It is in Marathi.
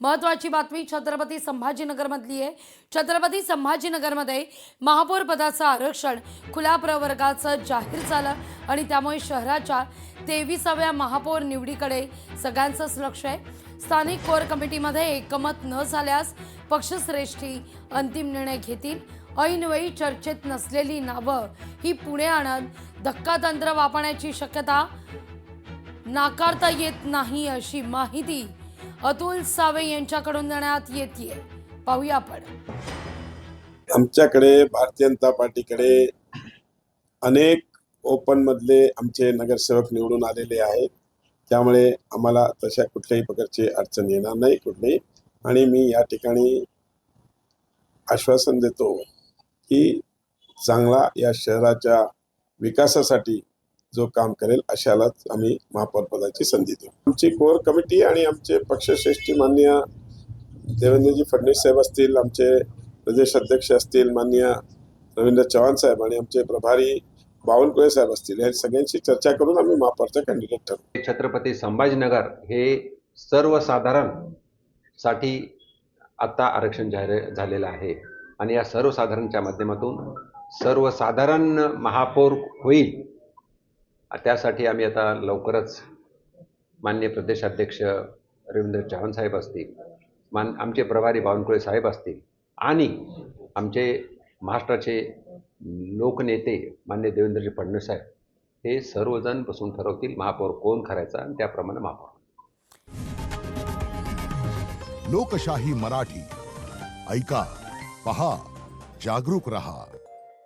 महत्त्वाची बातमी छत्रपती संभाजीनगरमधली आहे। छत्रपती संभाजीनगरमध्ये महापौर पदाचं आरक्षण खुल्या प्रवर्गाचं जाहीर झालं आणि त्यामुळे शहराच्या 23व्या महापौर निवडीकडे सगळ्यांचंच लक्ष आहे। स्थानिक कोर कमिटीमध्ये एकमत न झाल्यास पक्षश्रेष्ठी अंतिम निर्णय घेतील। ऐनवेळी चर्चेत नसलेली नावं ही पुढे आणत धक्कातंत्र वापरण्याची शक्यता नाकारता येत नाही, अशी माहिती अतुल सावे यांच्याकडून देण्यात येते। पाहूया आपण। आमच्याकडे भारतीय जनता पार्टीकडे अनेक ओपन मधले आमचे नगरसेवक निवडून आलेले आहेत, त्यामुळे आम्हाला तशा कुठल्याही प्रकारची अडचण येणार नाही कुठली। आणि मी या ठिकाणी आश्वासन देतो की चांगला या शहराच्या विकासासाठी जो काम करेल अशालाच आम्ही महापौर पदाची संधी देऊ। आमची कोर कमिटी आणि आमचे पक्षश्रेष्ठी माननीय देवेंद्रजी फडणवीस साहेब असतील, आमचे प्रदेश अध्यक्ष असतील माननीय रवींद्र चव्हाण साहेब आणि आमचे प्रभारी बावनकुळे साहेब असतील, या सगळ्यांशी चर्चा करून आम्ही महापौरचा कॅन्डिडेट ठरवू। छत्रपती संभाजीनगर हे सर्वसाधारण साठी आता आरक्षण जाहीर झालेलं आहे आणि या सर्वसाधारणच्या माध्यमातून सर्वसाधारण महापौर होईल। त्यासाठी आम्ही आता लवकरच माननीय प्रदेशाध्यक्ष रवींद्र चव्हाण साहेब असतील, आमचे प्रभारी बावनकुळे साहेब असतील आणि आमचे महाराष्ट्राचे लोकनेते माननीय देवेंद्रजी फडणवीस साहेब हे सर्वजण बसून ठरवतील महापौर कोण करायचा आणि त्याप्रमाणे महापौर। लोकशाही मराठी ऐका, पहा, जागरूक रहा।